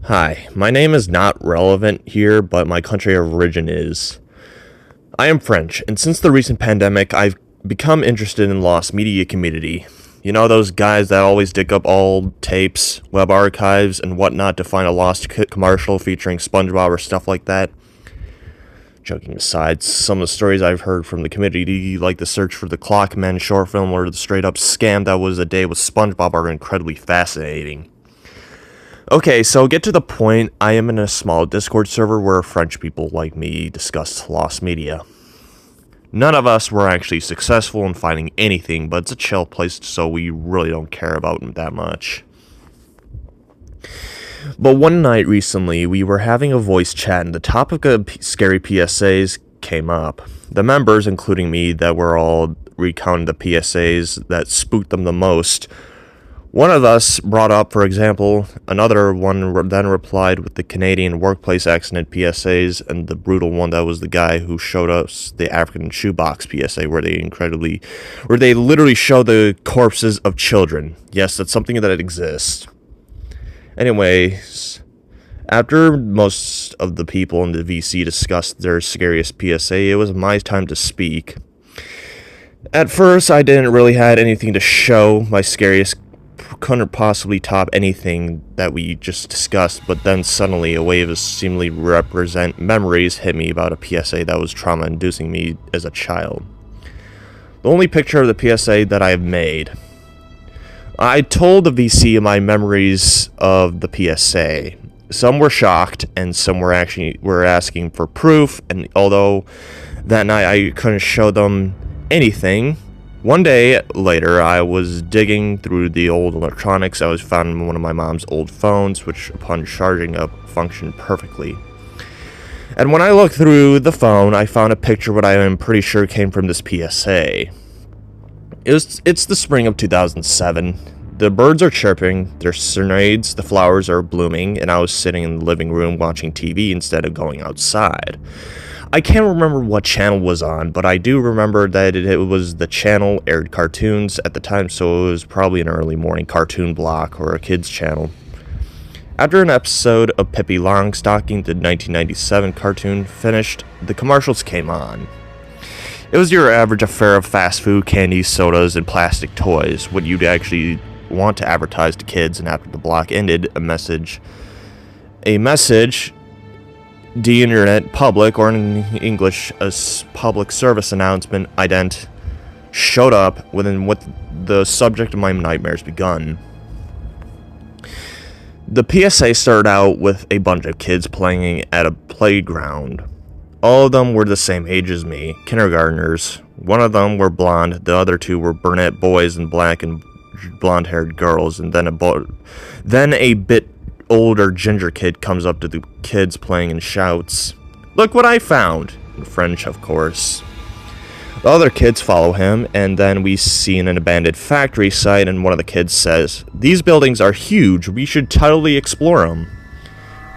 Hi, my name is not relevant here, but my country of origin is. I am French, and since the recent pandemic, I've become interested in lost media community. You know those guys that always dig up old tapes, web archives, and whatnot to find a lost commercial featuring SpongeBob or stuff like that? Joking aside, some of the stories I've heard from the community, like the search for the Clockman short film or the straight-up scam that was A Day with SpongeBob, are incredibly fascinating. Okay, so get to the point. I am in a small Discord server where French people like me discuss lost media. None of us were actually successful in finding anything, but it's a chill place, so we really don't care about them that much. But one night recently, we were having a voice chat and the topic of scary PSAs came up. The members, including me, that were all recounting the PSAs that spooked them the most. One of us brought up, for example, another one then replied with the Canadian workplace accident PSAs, and the brutal one that was the guy who showed us the African shoebox PSA, where they literally show the corpses of children. Yes, that's something that exists. Anyways, after most of the people in the VC discussed their scariest PSA, it was my time to speak. At first, I didn't really have anything to show. My scariest couldn't possibly top anything that we just discussed, but then suddenly a wave of seemingly represent memories hit me about a PSA that was trauma-inducing me as a child. The only picture of the PSA that I have made. I told the VC my memories of the PSA. Some were shocked, and some were asking for proof, and although that night I couldn't show them anything, one day later, I was digging through the old electronics. I was found in one of my mom's old phones, which upon charging up functioned perfectly. And when I looked through the phone, I found a picture what I am pretty sure came from this PSA. It's the spring of 2007. The birds are chirping, there's serenades, the flowers are blooming, and I was sitting in the living room watching TV instead of going outside. I can't remember what channel was on, but I do remember that it was the channel aired cartoons at the time, so it was probably an early morning cartoon block or a kid's channel. After an episode of Pippi Longstocking, the 1997 cartoon, finished, the commercials came on. It was your average affair of fast food, candies, sodas, and plastic toys, what you'd actually want to advertise to kids, and after the block ended, a message, the internet public, or in English, a public service announcement ident showed up within what the subject of my nightmares begun. The PSA started out with a bunch of kids playing at a playground. All of them were the same age as me, kindergartners. One of them were blonde, the other two were brunette boys and black and blonde-haired girls, and then a bit older ginger kid comes up to the kids playing and shouts, "Look what I found!" in French, of course. The other kids follow him, and then we see an abandoned factory site, and one of the kids says, "These buildings are huge, we should totally explore them."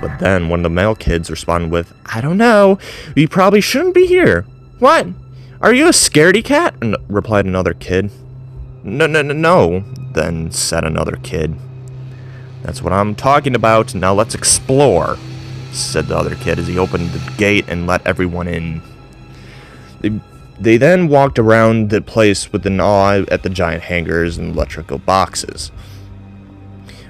But then one of the male kids responded with, "I don't know, we probably shouldn't be here." "What? Are you a scaredy cat?" replied another kid. No, then said another kid. "That's what I'm talking about. Now let's explore," said the other kid as he opened the gate and let everyone in. They then walked around the place with an awe at the giant hangars and electrical boxes.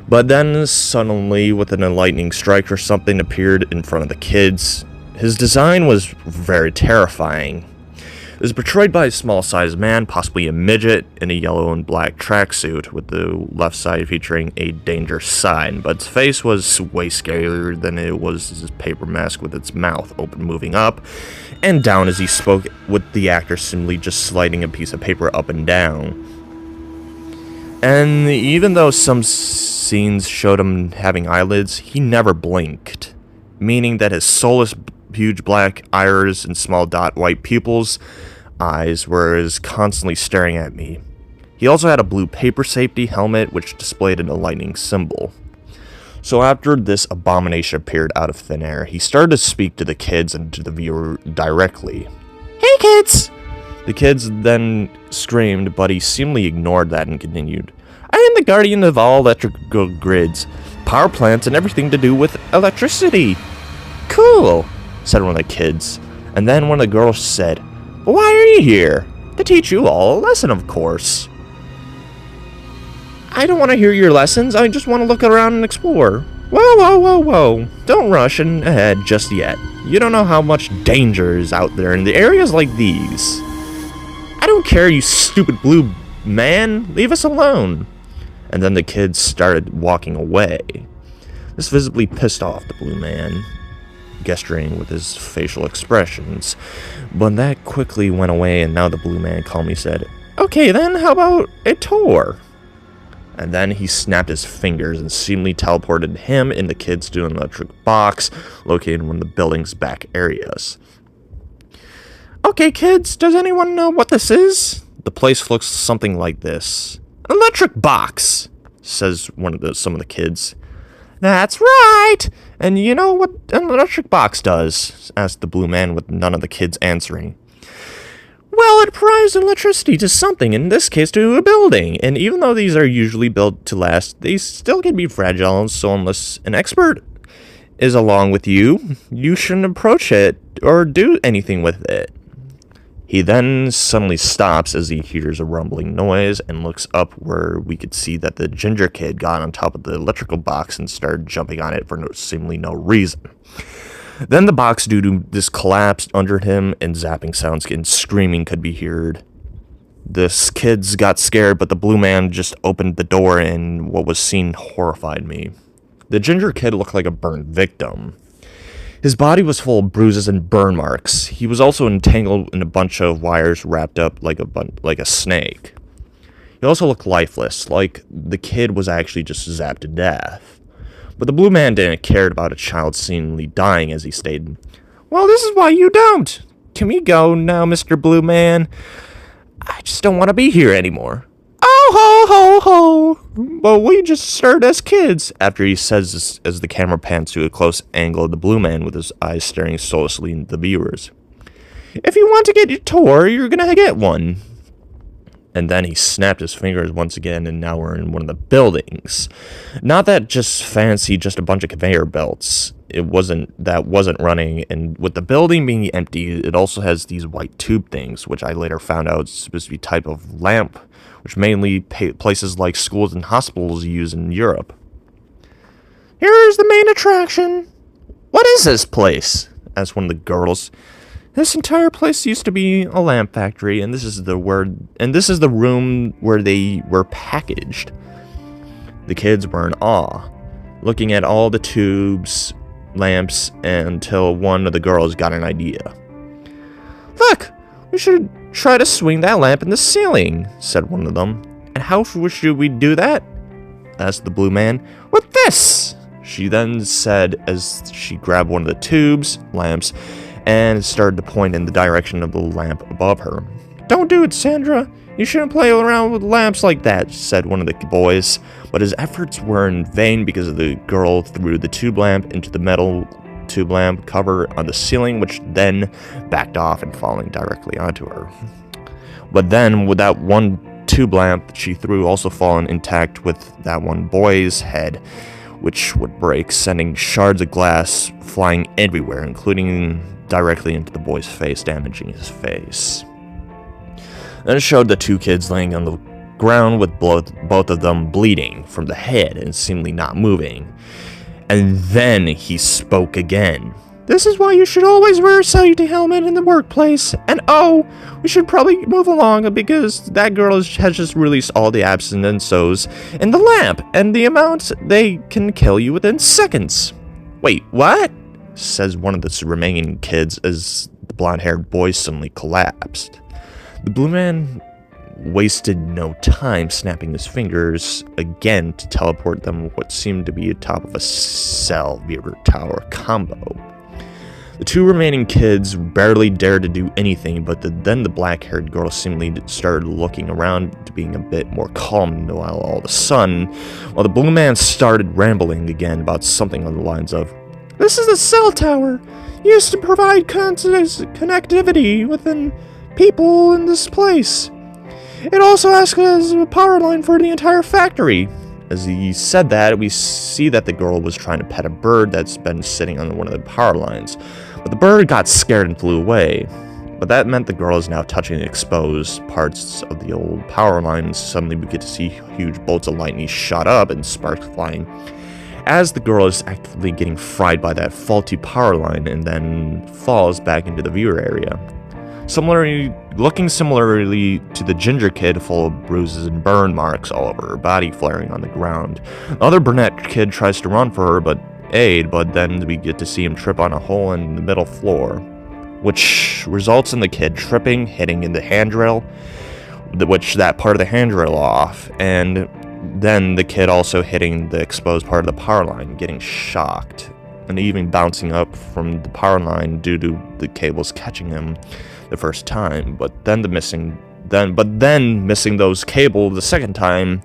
But then suddenly, with an lightning strike or something, appeared in front of the kids. His design was very terrifying. It was portrayed by a small-sized man, possibly a midget, in a yellow and black tracksuit, with the left side featuring a danger sign, but its face was way scarier than it was his paper mask, with its mouth open, moving up and down as he spoke, with the actor simply just sliding a piece of paper up and down. And even though some scenes showed him having eyelids, he never blinked, meaning that his soulless huge black iris and small dot white pupils eyes were constantly staring at me. He also had a blue paper safety helmet which displayed a lightning symbol. So after this abomination appeared out of thin air, he started to speak to the kids and to the viewer directly. "Hey kids!" The kids then screamed, but he seemingly ignored that and continued. "I am the guardian of all electrical grids. power plants and everything to do with electricity. Cool, said one of the kids. And then one of the girls said, why are you here? To teach you all a lesson, of course. I don't want to hear your lessons, I just want to look around and explore. Whoa, whoa, whoa, whoa. Don't rush ahead just yet. You don't know how much danger is out there in the areas like these. I don't care, you stupid blue man. Leave us alone. And then the kids started walking away. This visibly pissed off the blue man, gesturing with his facial expressions. But that quickly went away, and now the blue man calmly said, okay then, how about a tour? And then he snapped his fingers and seemingly teleported him and the kids to an electric box located in one of the building's back areas. Okay, kids, does anyone know what this is? The place looks something like this. An electric box, says some of the kids. That's right! And you know what an electric box does? Asked the blue man with none of the kids answering. Well, it provides electricity to something, in this case to a building, and even though these are usually built to last, they still can be fragile, so unless an expert is along with you, you shouldn't approach it or do anything with it. He then suddenly stops as he hears a rumbling noise and looks up where we could see that the ginger kid got on top of the electrical box and started jumping on it for seemingly no reason. Then the box due to this collapsed under him and zapping sounds and screaming could be heard. The kids got scared, but the blue man just opened the door and what was seen horrified me. The ginger kid looked like a burnt victim. His body was full of bruises and burn marks. He was also entangled in a bunch of wires wrapped up like a snake. He also looked lifeless, like the kid was actually just zapped to death. But the blue man didn't care about a child seemingly dying as he stated, well, this is why you don't. Can we go now, Mr. Blue Man? I just don't want to be here anymore. Oh, ho, ho, ho. But we just started as kids. After he says this as the camera pans to a close angle of the blue man with his eyes staring soullessly into the viewers. If you want to get your tour, you're going to get one. And then he snapped his fingers once again, and now we're in one of the buildings. Not that just fancy, just a bunch of conveyor belts. It wasn't running, and with the building being empty, it also has these white tube things, which I later found out is supposed to be a type of lamp, which mainly places like schools and hospitals use in Europe. Here's the main attraction. What is this place? Asked one of the girls. This entire place used to be a lamp factory, and this is the room where they were packaged. The kids were in awe, looking at all the tubes, lamps, until one of the girls got an idea. Look, we should try to swing that lamp in the ceiling, said one of them. And how should we do that? Asked the blue man. With this, she then said as she grabbed one of the tubes, lamps, and started to point in the direction of the lamp above her. Don't do it, Sandra. You shouldn't play around with lamps like that, said one of the boys. But his efforts were in vain because the girl threw the tube lamp into the metal tube lamp cover on the ceiling, which then backed off and falling directly onto her. But then, with that one tube lamp she threw also fallen intact with that one boy's head, which would break, sending shards of glass flying everywhere, including directly into the boy's face, damaging his face. Then it showed the two kids laying on the ground with both of them bleeding from the head and seemingly not moving. And then he spoke again. This is why you should always wear a safety helmet in the workplace. And oh, we should probably move along because that girl has just released all the abstinences in the lamp and the amount they can kill you within seconds. Wait, what? Says one of the remaining kids as the blonde-haired boy suddenly collapsed. The blue man wasted no time snapping his fingers again to teleport them what seemed to be atop of a cell mirror tower combo. The two remaining kids barely dared to do anything, but then the black-haired girl seemingly started looking around to being a bit more calm, while all of a sudden, the blue man started rambling again about something on the lines of, this is a cell tower, used to provide connectivity within people in this place. It also acts as a power line for the entire factory. As he said that, we see that the girl was trying to pet a bird that's been sitting on one of the power lines, but the bird got scared and flew away. But that meant the girl is now touching the exposed parts of the old power lines. Suddenly we get to see huge bolts of lightning shot up and sparks flying, as the girl is actively getting fried by that faulty power line and then falls back into the viewer area. Looking similarly to the ginger kid, full of bruises and burn marks all over her body, flaring on the ground. The other brunette kid tries to run for her, but then we get to see him trip on a hole in the middle floor, which results in the kid tripping, hitting in the handrail, which that part of the handrail off, and then the kid also hitting the exposed part of the power line, getting shocked, and even bouncing up from the power line due to the cables catching him the first time, but then missing those cables the second time,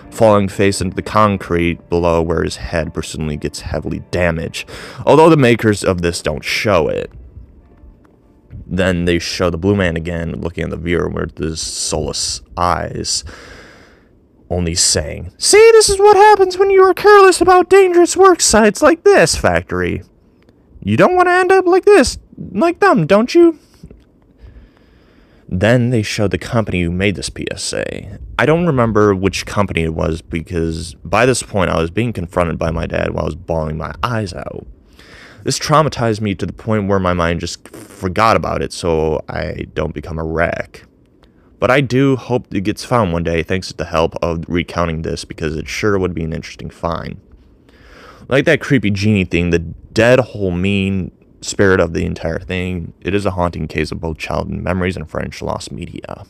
falling face into the concrete below where his head presumably gets heavily damaged, although the makers of this don't show it. Then they show the Blue Man again, looking at the viewer with his soulless eyes, only saying, "See, this is what happens when you are careless about dangerous work sites like this factory. You don't want to end up like them, don't you?" Then they showed the company who made this PSA. I don't remember which company it was, because by this point I was being confronted by my dad while I was bawling my eyes out. This traumatized me to the point where my mind just forgot about it so I don't become a wreck. But I do hope it gets found one day thanks to the help of recounting this, because it sure would be an interesting find. Like that creepy genie thing, the dead whole mean spirit of the entire thing, it is a haunting case of both childhood memories and French lost media.